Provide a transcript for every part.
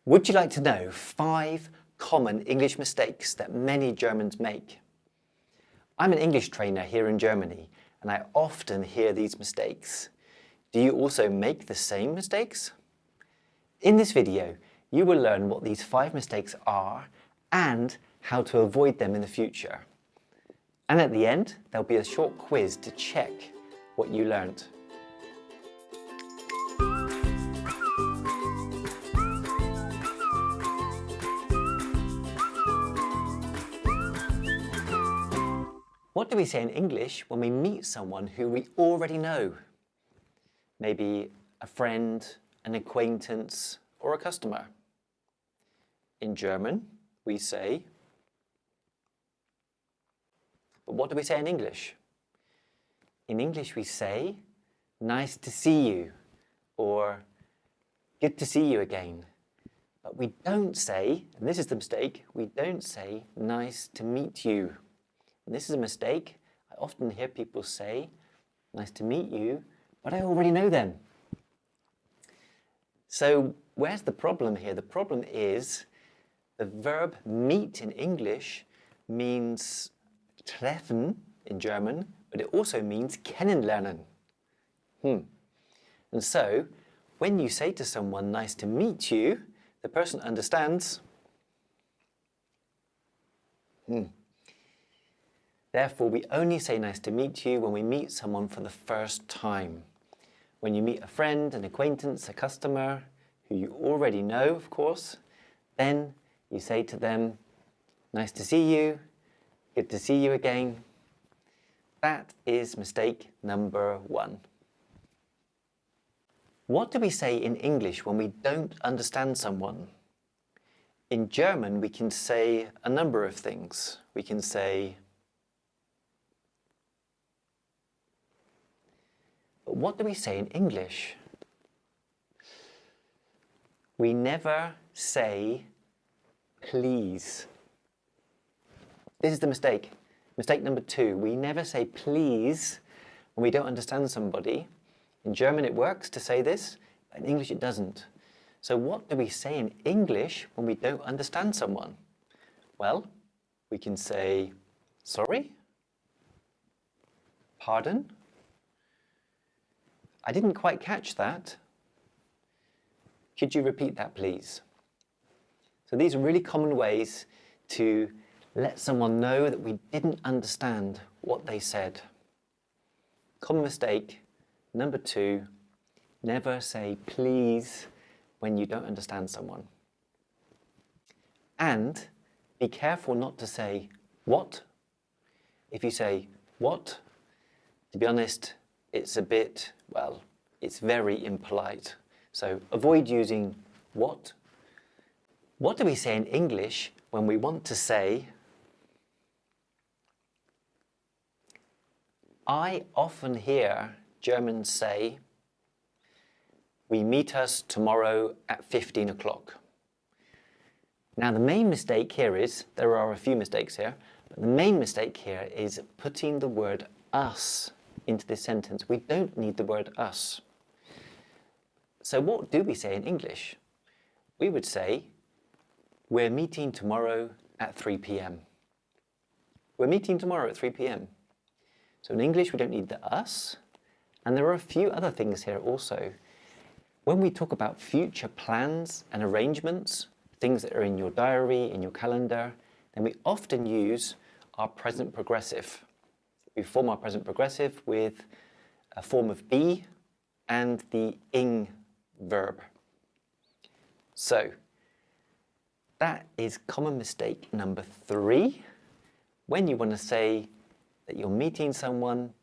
Would you like to know 5 common English mistakes that many Germans make? I'm an English trainer here in Germany, and I often hear these mistakes. Do you also make the same mistakes? In this video, you will learn what these 5 mistakes are and how to avoid them in the future. And at the end, there'll be a short quiz to check what you learned. What do we say in English when we meet someone who we already know? Maybe a friend, an acquaintance, or a customer. In German, we say, but what do we say in English? In English, we say, nice to see you, or good to see you again. But we don't say, and this is the mistake, we don't say, nice to meet you. And this is a mistake. I often hear people say, nice to meet you, but I already know them. So where's the problem here? The problem is the verb meet in English means treffen in German, but it also means kennenlernen. And so when you say to someone, nice to meet you, the person understands. Therefore, we only say nice to meet you when we meet someone for the first time. When you meet a friend, an acquaintance, a customer, who you already know, of course, then you say to them, nice to see you, good to see you again. That is mistake number 1. What do we say in English when we don't understand someone? In German, we can say a number of things. We can say, but what do we say in English? We never say please. This is the mistake. Mistake number 2. We never say please when we don't understand somebody. In German it works to say this, but in English it doesn't. So what do we say in English when we don't understand someone? Well, we can say sorry, pardon, I didn't quite catch that. Could you repeat that, please? So these are really common ways to let someone know that we didn't understand what they said. Common mistake number 2, never say please when you don't understand someone. And be careful not to say what. If you say what, to be honest, it's a bit, well, it's very impolite. So avoid using what. What do we say in English when we want to say, I often hear Germans say, we meet us tomorrow at 15 o'clock. Now the main mistake here is, there are a few mistakes here, but the main mistake here is putting the word us into this sentence. We don't need the word us. So what do we say in English? We would say, we're meeting tomorrow at 3 p.m. We're meeting tomorrow at 3 p.m. So in English we don't need the us, and there are a few other things here also. When we talk about future plans and arrangements, things that are in your diary, in your calendar, then we often use our present progressive. We form our present progressive with a form of be and the ing verb. So that is common mistake number 3. When you want to say that you're meeting someone,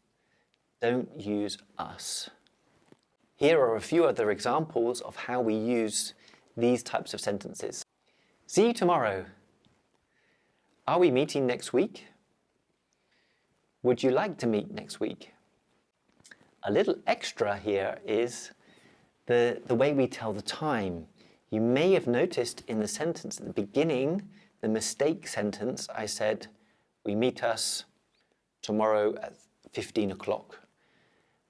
don't use us. Here are a few other examples of how we use these types of sentences. See you tomorrow. Are we meeting next week? Would you like to meet next week? A little extra here is the way we tell the time. You may have noticed in the sentence at the beginning, the mistake sentence, I said, we meet us tomorrow at 15 o'clock.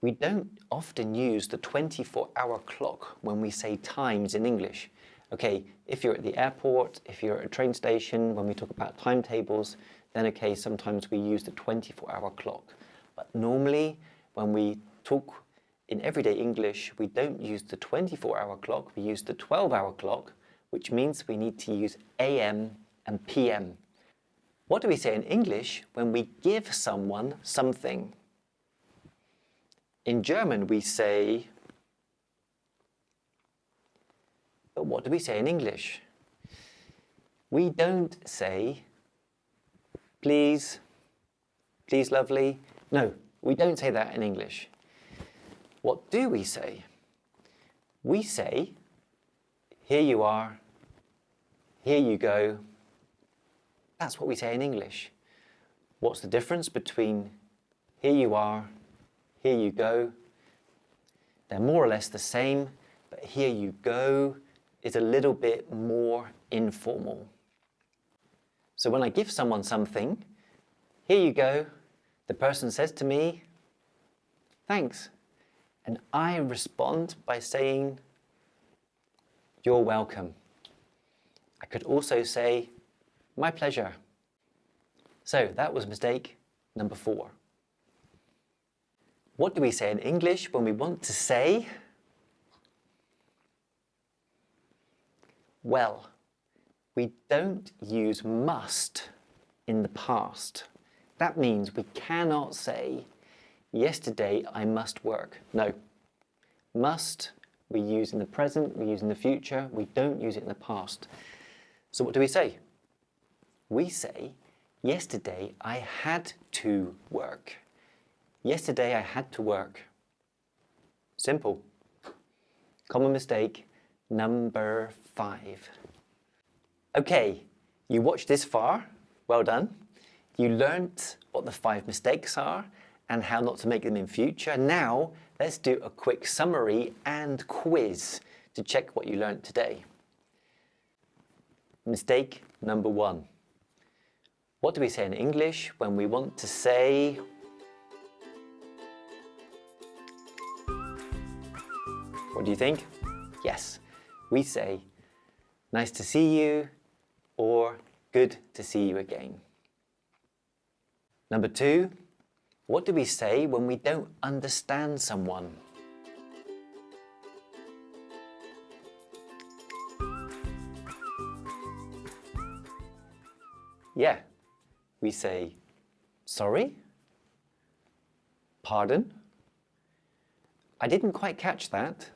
We don't often use the 24-hour clock when we say times in English. Okay, if you're at the airport, if you're at a train station, when we talk about timetables, then okay, sometimes we use the 24-hour clock. But normally, when we talk in everyday English, we don't use the 24-hour clock, we use the 12-hour clock, which means we need to use AM and PM. What do we say in English when we give someone something? In German, we say, but what do we say in English? We don't say, please, please lovely. No, we don't say that in English. What do we say? We say, here you are, here you go. That's what we say in English. What's the difference between here you are, here you go? They're more or less the same, but here you go is a little bit more informal. So when I give someone something, here you go, the person says to me, thanks. And I respond by saying, you're welcome. I could also say, my pleasure. So that was mistake number 4. What do we say in English when we want to say, well, we don't use must in the past. That means we cannot say, yesterday I must work. No. Must we use in the present, we use in the future, we don't use it in the past. So what do we say? We say, yesterday I had to work. Yesterday I had to work. Simple. Common mistake number 5. Okay, you watched this far. Well done. You learnt what the 5 mistakes are and how not to make them in future. Now, let's do a quick summary and quiz to check what you learnt today. Mistake number 1. What do we say in English when we want to say, what do you think? Yes, we say, nice to see you, or good to see you again. Number 2, what do we say when we don't understand someone? Yeah, we say, sorry? Pardon? I didn't quite catch that.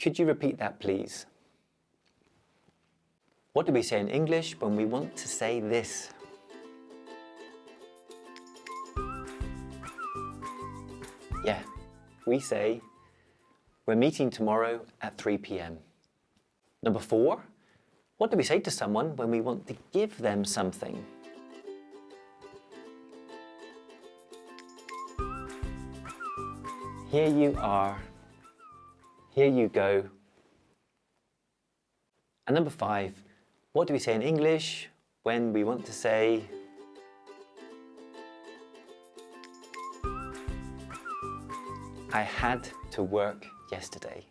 Could you repeat that, please? What do we say in English when we want to say this? Yeah, we say, we're meeting tomorrow at 3 p.m. Number 4, what do we say to someone when we want to give them something? Here you are, here you go. And number 5, what do we say in English when we want to say, I had to work yesterday.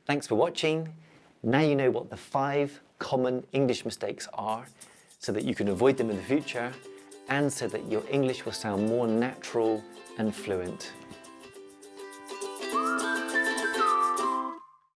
Thanks for watching. Now you know what the 5 common English mistakes are so that you can avoid them in the future and so that your English will sound more natural and fluent.